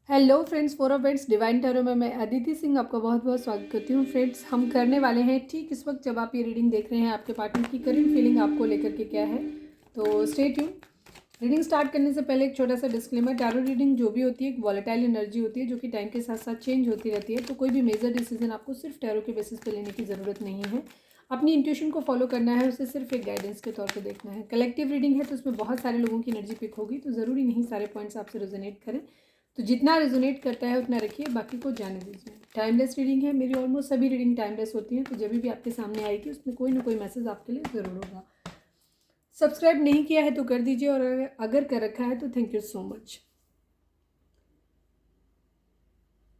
Hello friends, four of friends divine tarot में मैं अदिति सिंह आपका बहुत बहुत स्वागत करती हूँ। फ्रेंड्स, हम करने वाले हैं ठीक इस वक्त जब आप ये रीडिंग देख रहे हैं आपके पार्टनर की करंट फीलिंग आपको लेकर के क्या है। तो स्टे ट्यून। रीडिंग स्टार्ट करने से पहले एक छोटा सा डिस्क्लेमर, टैरो रीडिंग जो भी होती है एक वॉलेटाइल एनर्जी होती है जो कि टाइम के साथ साथ चेंज होती रहती है। तो कोई भी मेजर डिसीजन आपको सिर्फ टैरो के बेसिस पे लेने की ज़रूरत नहीं है। अपनी इंट्यूशन को फॉलो करना है, उसे सिर्फ एक गाइडेंस के तौर पे देखना है। कलेक्टिव रीडिंग है तो उसमें बहुत सारे लोगों की एनर्जी पिक होगी, तो ज़रूरी नहीं सारे पॉइंट्स आपसे रेजोनेट करें। तो जितना रेजोनेट करता है उतना रखिए, बाकी को जाने दीजिए। टाइमलेस रीडिंग है, मेरी ऑलमोस्ट सभी रीडिंग टाइमलेस होती हैं, तो जब भी आपके सामने आएगी उसमें कोई ना कोई मैसेज आपके लिए ज़रूर होगा। सब्सक्राइब नहीं किया है तो कर दीजिए, और अगर कर रखा है तो thank you so much.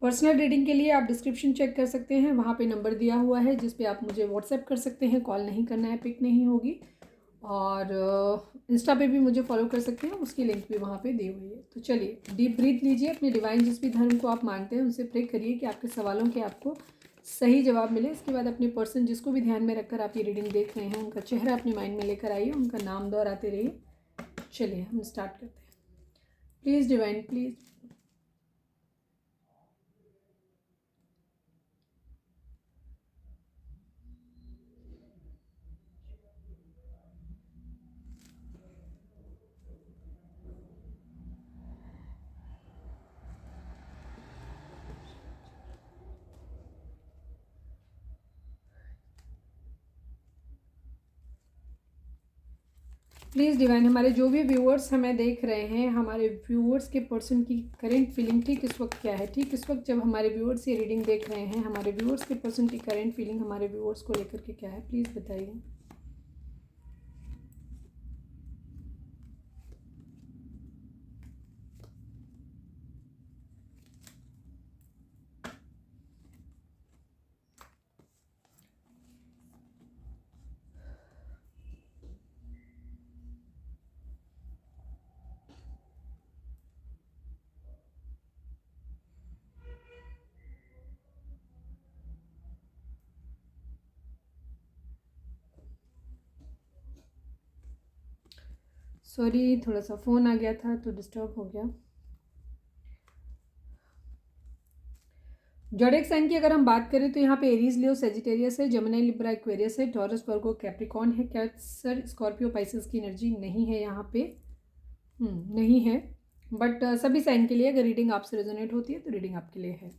Personal reading के लिए आप डिस्क्रिप्शन चेक कर सकते हैं, वहाँ पे नंबर दिया हुआ है जिस पे आप मुझे व्हाट्सएप कर सकते हैं। कॉल नहीं करना है, पिक नहीं होगी। और इंस्टा पे भी मुझे फॉलो कर सकते हैं, उसकी लिंक भी वहाँ पे दी हुई है। तो चलिए डीप ब्रीथ लीजिए, अपने डिवाइन जिस भी धर्म को आप मानते हैं उनसे प्रे करिए कि आपके सवालों के आपको सही जवाब मिले। इसके बाद अपने पर्सन जिसको भी ध्यान में रखकर आप ये रीडिंग देख रहे हैं उनका चेहरा अपने माइंड में लेकर आइए, उनका नाम दोहराते रहिए। चलिए हम स्टार्ट करते हैं। Please divine, please. Please divine, हमारे जो भी व्यूअर्स हमें देख रहे हैं, हमारे व्यूअर्स के पर्सन की करेंट फीलिंग ठीक इस वक्त क्या है। ठीक इस वक्त जब हमारे व्यूअर्स ये रीडिंग देख रहे हैं, हमारे व्यूअर्स के पर्सन की करेंट फीलिंग हमारे व्यूअर्स को लेकर के क्या है, प्लीज़ बताइए। सॉरी, थोड़ा सा फ़ोन आ गया था तो डिस्टर्ब हो गया। जोडिएक साइन की अगर हम बात करें तो यहाँ पे एरीज, लियो, सेजिटेरियस है, जेमिनी, लिब्रा, एक्वेरियस है, टॉरस, वर्गो, कैप्रिकॉर्न है, कैंसर, स्कॉर्पियो, पाइसेस की एनर्जी नहीं है यहाँ पे। नहीं है। बट सभी साइन के लिए अगर रीडिंग आपसे रेजोनेट होती है तो रीडिंग आपके लिए है।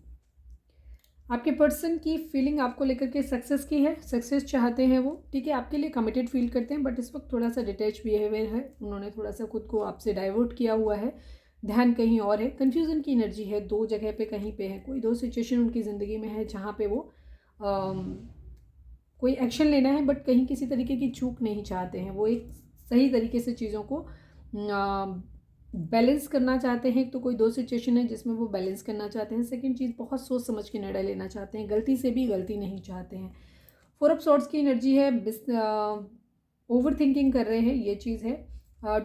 आपके पर्सन की फीलिंग आपको लेकर के सक्सेस की है, सक्सेस चाहते हैं वो। ठीक है, आपके लिए कमिटेड फील करते हैं, बट इस वक्त थोड़ा सा डिटैच बिहेवियर है, उन्होंने थोड़ा सा खुद को आपसे डाइवर्ट किया हुआ है, ध्यान कहीं और है। कन्फ्यूज़न की एनर्जी है, दो जगह पे कहीं पे है, कोई दो सिचुएशन उनकी ज़िंदगी में है जहाँ पे वो कोई एक्शन लेना है बट कहीं किसी तरीके की चूक नहीं चाहते हैं। वो एक सही तरीके से चीज़ों को बैलेंस करना चाहते हैं। तो कोई दो सिचुएशन है जिसमें वो बैलेंस करना चाहते हैं। सेकंड चीज़, बहुत सोच समझ के निर्णय लेना चाहते हैं, गलती से भी गलती नहीं चाहते हैं। फोर ऑफ सॉर्ड्स की एनर्जी है, ओवर थिंकिंग कर रहे हैं, ये चीज़ है।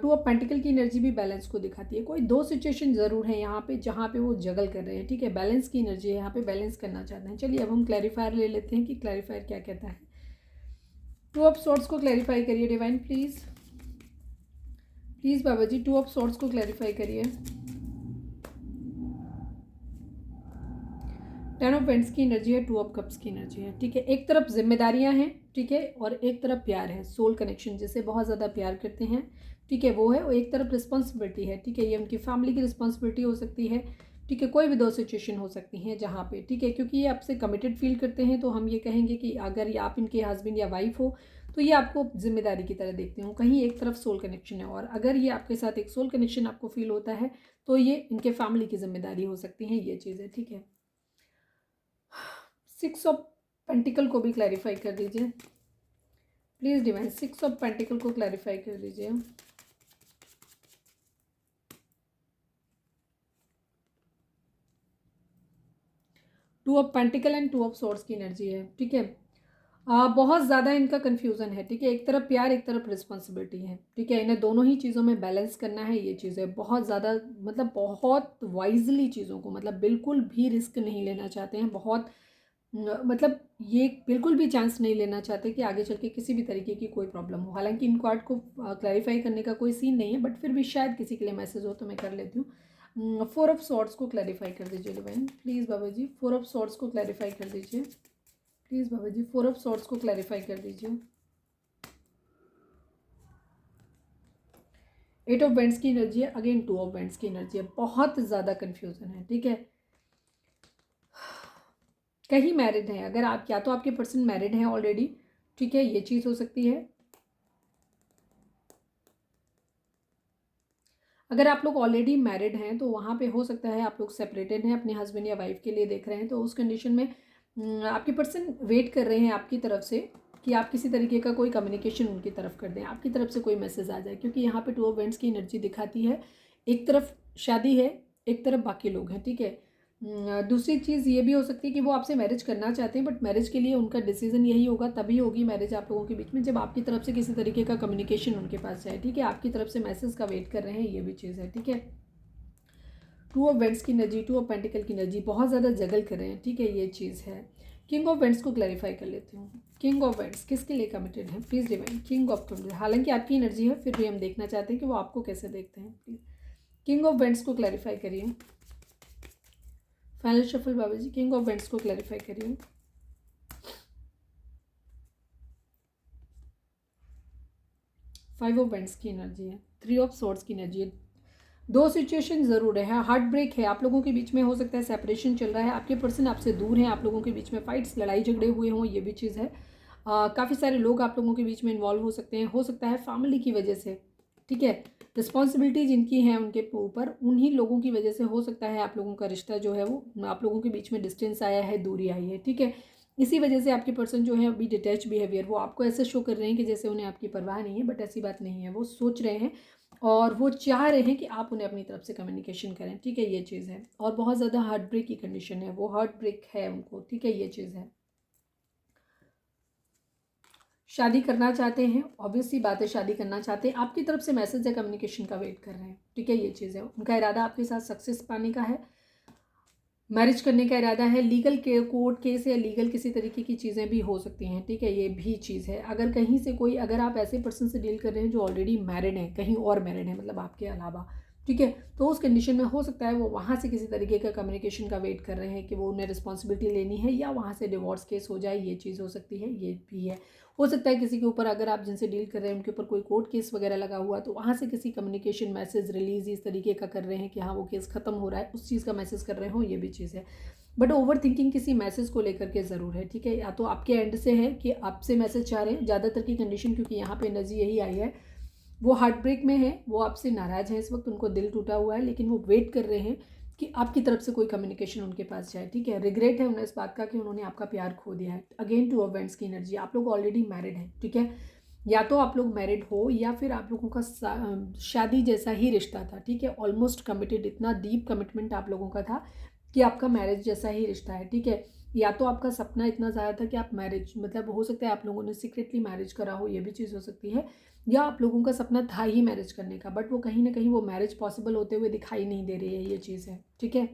टू ऑफ पेंटिकल की एनर्जी भी बैलेंस को दिखाती है। कोई दो सिचुएशन ज़रूर है यहाँ पे जहाँ पे वो जगल कर रहे हैं। ठीक है, बैलेंस की एनर्जी है यहाँ पे, बैलेंस करना चाहते हैं। चलिए अब हम क्लैरिफायर ले लेते हैं कि क्लैरिफायर क्या कहता है। टू ऑफ सॉर्ड्स को क्लैरिफाई करिए divine, please please Baba ji, two of swords को क्लैरिफाई करिए। टेन ऑफ पेंट्स की एनर्जी है, टू ऑफ कप्स की एनर्जी है। ठीक है, एक तरफ जिम्मेदारियां हैं, ठीक है, और एक तरफ प्यार है, सोल कनेक्शन, जिसे बहुत ज़्यादा प्यार करते हैं। ठीक है, वो है। और एक तरफ रिस्पॉन्सिबिलिटी है। ठीक है, ये उनकी फैमिली की रिस्पॉन्सिबिलिटी हो सकती है। ठीक है, कोई भी दो सिचुएशन हो सकती हैं जहाँ पे। ठीक है, क्योंकि ये आपसे कमिटेड फील करते हैं, तो हम ये कहेंगे कि अगर ये आप इनके हस्बैंड या वाइफ हो तो ये आपको जिम्मेदारी की तरह देखते हो। कहीं एक तरफ सोल कनेक्शन है, और अगर ये आपके साथ एक सोल कनेक्शन आपको फील होता है तो ये इनके फैमिली की जिम्मेदारी हो सकती है, ये चीज़ है। ठीक है, सिक्स ऑफ पेंटिकल को भी क्लैरिफाई कर दीजिए please divine. Six of pentacle को क्लैरिफाई कर दीजिए। Two of pentacle and to of swords की एनर्जी है। ठीक है, बहुत ज़्यादा इनका कन्फ्यूज़न है। ठीक है, एक तरफ प्यार, एक तरफ रिस्पॉन्सिबिलिटी है। ठीक है, इन्हें दोनों ही चीज़ों में बैलेंस करना है, ये चीज़ है। बहुत ज़्यादा मतलब बहुत वाइजली चीज़ों को, मतलब बिल्कुल भी रिस्क नहीं लेना चाहते हैं। बहुत मतलब ये बिल्कुल भी चांस नहीं लेना चाहते कि आगे चल के किसी भी तरीके की कोई प्रॉब्लम हो। हालांकि इन कार्ड को क्लैरिफाई करने का कोई सीन नहीं है, बट फिर भी शायद किसी के लिए मैसेज हो तो मैं कर लेती हूँ। फोर ऑफ सॉर्ड्स को क्लैरिफाई कर दीजिए divine please Baba ji. Four of swords को क्लैरिफाई कर दीजिए please Baba ji. Four of swords को क्लैरिफाई कर दीजिए। एट ऑफ वेंट्स की एनर्जी है, अगेन टू ऑफ वेंट्स की एनर्जी है, बहुत ज़्यादा कन्फ्यूज़न है, ठीक है। कहीं मैरिड है, अगर आप या तो आपके पर्सन मैरिड हैं ऑलरेडी, ठीक है, ये चीज़ हो सकती है। अगर आप लोग ऑलरेडी मैरिड हैं तो वहाँ पे हो सकता है आप लोग सेपरेटेड हैं, अपने हस्बैंड या वाइफ के लिए देख रहे हैं, तो उस कंडीशन में आपके पर्सन वेट कर रहे हैं आपकी तरफ से कि आप किसी तरीके का कोई कम्युनिकेशन उनकी तरफ कर दें, आपकी तरफ से कोई मैसेज आ जाए, क्योंकि यहाँ पे टू ऑफ वेंट्स की एनर्जी दिखाती है। एक तरफ शादी है, एक तरफ बाकी लोग हैं, ठीक है। दूसरी चीज़ ये भी हो सकती है कि वो आपसे मैरिज करना चाहते हैं, बट मैरिज के लिए उनका डिसीजन यही होगा, तभी होगी मैरिज आप लोगों के बीच में जब आपकी तरफ से किसी तरीके का कम्युनिकेशन उनके पास जाए, ठीक है। आपकी तरफ से मैसेज का वेट कर रहे हैं, ये भी चीज़ है, ठीक है। टू ऑफ वेंट्स की एनर्जी, टू ऑफ पेंटिकल की एनर्जी, बहुत ज़्यादा जगल कर रहे हैं, ठीक है, ये चीज़ है। किंग ऑफ वेंट्स को क्लैरिफाई कर लेती हूँ। किंग ऑफ वेंट्स किसके लिए कमिटेड है please divine. King of vents हालांकि आपकी एनर्जी है, फिर भी हम देखना चाहते हैं कि वो आपको कैसे देखते हैं, प्लीज़। किंग ऑफ वेंट्स को क्लैरिफाई करिए। Final shuffle Baba ji, king of wands को क्लैरिफाई करिए। फाइव ऑफ वेंट्स की एनर्जी है, थ्री ऑफ सॉर्ड्स की एनर्जी है। दो सिचुएशन ज़रूर है, हार्ट ब्रेक है, आप लोगों के बीच में हो सकता है सेपरेशन चल रहा है, आपके पर्सन आपसे दूर हैं, आप लोगों के बीच में फाइट्स लड़ाई झगड़े हुए हों, ये भी चीज़ है। काफ़ी सारे लोग आप लोगों के बीच में इन्वॉल्व हो सकते हैं, हो सकता है फैमिली की वजह से, ठीक है। रिस्पॉन्सिबिलिटी जिनकी हैं उनके ऊपर, उन्हीं लोगों की वजह से हो सकता है आप लोगों का रिश्ता जो है वो आप लोगों के बीच में डिस्टेंस आया है, दूरी आई है, ठीक है। इसी वजह से आपके पर्सन जो है अभी डिटैच बिहेवियर, वो आपको ऐसे शो कर रहे हैं कि जैसे उन्हें आपकी परवाह नहीं है, बट ऐसी बात नहीं है, वो सोच रहे हैं और वो चाह रहे हैं कि आप उन्हें अपनी तरफ से कम्युनिकेशन करें, ठीक है, ये चीज़ है। और बहुत ज़्यादा हार्ट ब्रेक की कंडीशन है, वो हार्ट ब्रेक है उनको, ठीक है, ये चीज़ है। शादी करना चाहते हैं, ऑब्वियसली बात है, शादी करना चाहते हैं, आपकी तरफ से मैसेज या कम्युनिकेशन का वेट कर रहे हैं, ठीक है, ये चीज़ है। उनका इरादा आपके साथ सक्सेस पाने का है, मैरिज करने का इरादा है। लीगल के कोर्ट केस या लीगल किसी तरीके की चीज़ें भी हो सकती हैं, ठीक है, ये भी चीज़ है। अगर कहीं से कोई, अगर आप ऐसे पर्सन से डील कर रहे हैं जो ऑलरेडी मैरिड हैं, कहीं और मैरिड है, मतलब आपके अलावा, ठीक है, तो उस कंडीशन में हो सकता है वो वहाँ से किसी तरीके का कम्युनिकेशन का वेट कर रहे हैं कि वो उन्हें रिस्पॉन्सिबिलिटी लेनी है या वहाँ से डिवोर्स केस हो जाए, ये चीज़ हो सकती है, ये भी है। हो सकता है किसी के ऊपर, अगर आप जिनसे डील कर रहे हैं उनके ऊपर कोई कोर्ट केस वगैरह लगा हुआ, तो वहाँ से किसी कम्युनिकेशन मैसेज रिलीज इस तरीके का कर रहे हैं कि हाँ वो केस ख़त्म हो रहा है, उस चीज़ का मैसेज कर रहे हो, ये भी चीज़ है। बट ओवर थिंकिंग किसी मैसेज को लेकर के ज़रूर है, ठीक है, या तो आपके एंड से है कि आपसे मैसेज चाह रहे हैं, ज़्यादातर की कंडीशन, क्योंकि यहाँ पे एनर्जी यही आई है, वो हार्ट ब्रेक में है, वो आपसे नाराज़ हैं इस वक्त, उनको दिल टूटा हुआ है, लेकिन वो वेट कर रहे हैं कि आपकी तरफ से कोई कम्युनिकेशन उनके पास जाए, ठीक है। रिग्रेट है उन्हें इस बात का कि उन्होंने आपका प्यार खो दिया है। अगेन टू ऑफ वेंट्स की एनर्जी, आप लोग ऑलरेडी मैरिड हैं, ठीक है, या तो आप लोग मैरिड हो या फिर आप लोगों का शादी जैसा ही रिश्ता था, ठीक है, ऑलमोस्ट कमिटेड, इतना डीप कमिटमेंट आप लोगों का था कि आपका मैरिज जैसा ही रिश्ता है, ठीक है। या तो आपका सपना इतना ज़्यादा था कि आप मैरिज, मतलब हो सकता है आप लोगों ने सीक्रेटली मैरिज करा हो, ये भी चीज़ हो सकती है, या आप लोगों का सपना था ही मैरिज करने का, बट वो कहीं ना कहीं वो मैरिज पॉसिबल होते हुए दिखाई नहीं दे रही है, ये चीज़ है, ठीक है।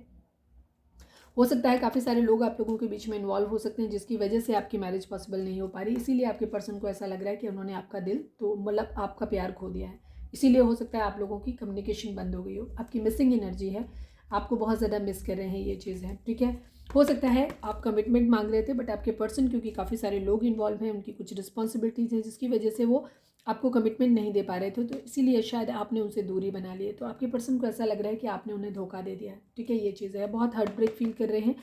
हो सकता है काफ़ी सारे लोग आप लोगों के बीच में इन्वॉल्व हो सकते हैं जिसकी वजह से आपकी मैरिज पॉसिबल नहीं हो पा रही, इसीलिए आपके पर्सन को ऐसा लग रहा है कि उन्होंने आपका दिल, तो मतलब आपका प्यार खो दिया है, इसीलिए हो सकता है आप लोगों की कम्युनिकेशन बंद हो गई हो, आपकी मिसिंग एनर्जी है, आपको बहुत ज़्यादा मिस कर रहे हैं, ये चीज़ है, ठीक है। हो सकता है आप कमिटमेंट मांग रहे थे, बट आपके पर्सन, क्योंकि काफ़ी सारे लोग इन्वॉल्व हैं, उनकी कुछ रिस्पॉन्सिबिलिटीज़ हैं जिसकी वजह से वो आपको कमिटमेंट नहीं दे पा रहे थे, तो इसीलिए शायद आपने उनसे दूरी बना ली है, तो आपके पर्सन को ऐसा लग रहा है कि आपने उन्हें धोखा दे दिया है, ठीक है, ये चीज़ है। बहुत हार्ट ब्रेक फील कर रहे हैं,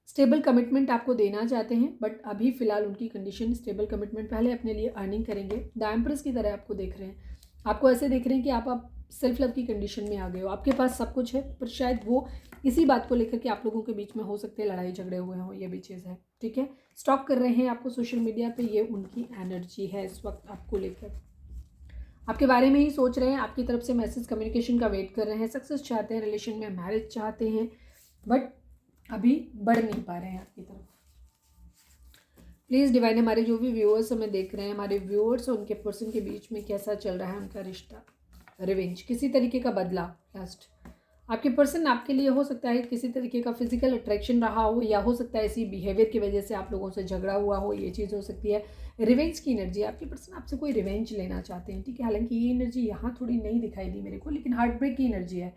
स्टेबल कमिटमेंट आपको देना चाहते हैं, बट अभी फ़िलहाल उनकी कंडीशन स्टेबल कमिटमेंट, पहले अपने लिए अर्निंग करेंगे, द एम्प्रेस की तरह आपको देख रहे हैं, आपको ऐसे देख रहे हैं कि आप सेल्फ लव की कंडीशन में आ गए हो, आपके पास सब कुछ है, पर शायद वो इसी बात को लेकर के आप लोगों के बीच में हो सकते हैं लड़ाई झगड़े हुए हों, ये भी चीज़ है, ठीक है। स्टॉक कर रहे हैं आपको सोशल मीडिया पे, ये उनकी एनर्जी है इस वक्त आपको लेकर, आपके बारे में ही सोच रहे हैं, आपकी तरफ से मैसेज कम्युनिकेशन का वेट कर रहे हैं, सक्सेस चाहते हैं रिलेशन में, मैरिज चाहते हैं, बट अभी बढ़ नहीं पा रहे हैं आपकी तरफ। प्लीज़ डिवाइन, हमारे जो भी व्यूअर्स हमें देख रहे हैं, हमारे व्यूअर्स और उनके पर्सन के बीच में कैसा चल रहा है उनका रिश्ता, रिवेंज, किसी तरीके का बदला, लास्ट, आपके पर्सन आपके लिए हो सकता है किसी तरीके का फिजिकल अट्रैक्शन रहा हो, या हो सकता है इसी बिहेवियर की वजह से आप लोगों से झगड़ा हुआ हो, ये चीज़ हो सकती है। रिवेंज की एनर्जी, आपके पर्सन आपसे कोई रिवेंज लेना चाहते हैं, ठीक है, हालांकि ये एनर्जी यहाँ थोड़ी नहीं दिखाई दी मेरे को, लेकिन हार्ट ब्रेक की एनर्जी है,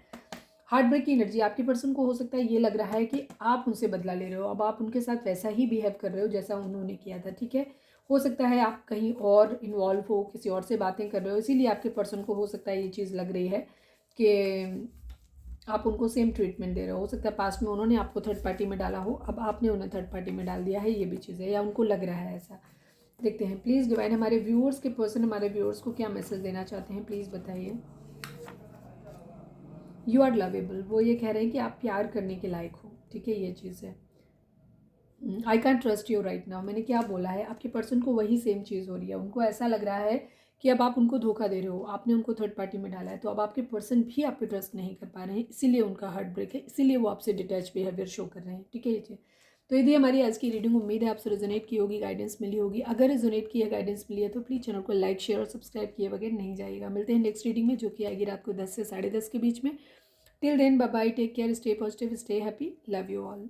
हार्ट ब्रेक की एनर्जी आपके पर्सन को हो सकता है ये लग रहा है कि आप उनसे बदला ले रहे हो, अब आप उनके साथ वैसा ही बिहेव कर रहे हो जैसा उन्होंने किया था, ठीक है। हो सकता है आप कहीं और इन्वॉल्व हो, किसी और से बातें कर रहे हो, इसीलिए आपके पर्सन को हो सकता है ये चीज़ लग रही है कि आप उनको सेम ट्रीटमेंट दे रहे हो सकता है पास्ट में उन्होंने आपको थर्ड पार्टी में डाला हो, अब आपने उन्हें थर्ड पार्टी में डाल दिया है, ये भी चीज़ है, या उनको लग रहा है ऐसा। देखते हैं प्लीज़ डिवाइन हमारे व्यूअर्स के पर्सन हमारे व्यूअर्स को क्या मैसेज देना चाहते हैं, प्लीज़ बताइए। यू आर लवेबल, वो ये कह रहे हैं कि आप प्यार करने के लायक हो, ठीक है, ये चीज़ है। I can trust you right now, मैंने क्या बोला है, आपके पर्सन को वही सेम चीज़ हो रही है, उनको ऐसा लग रहा है कि अब आप उनको धोखा दे रहे हो, आपने उनको थर्ड पार्टी में डाला है, तो अब आपके पर्सन भी आप पे ट्रस्ट नहीं कर पा रहे हैं, इसीलिए उनका हार्ट ब्रेक है, इसीलिए वो आपसे डिटैच बिहेवियर शो कर रहे हैं, ठीक है ये। तो यदि हमारी आज की रीडिंग, उम्मीद है आपसे रेजोनेट की होगी, गाइडेंस मिली होगी। अगर रेजोनेट की है, गाइडेंस मिली है, तो प्लीज़ चैनल को लाइक शेयर और सब्सक्राइब किए बगैर नहीं जाएगा। मिलते हैं नेक्स्ट रीडिंग में, जो कि आएगी रात को 10 से 10:30 के बीच में। Till then bye bye, take care, stay positive, stay happy, love you all.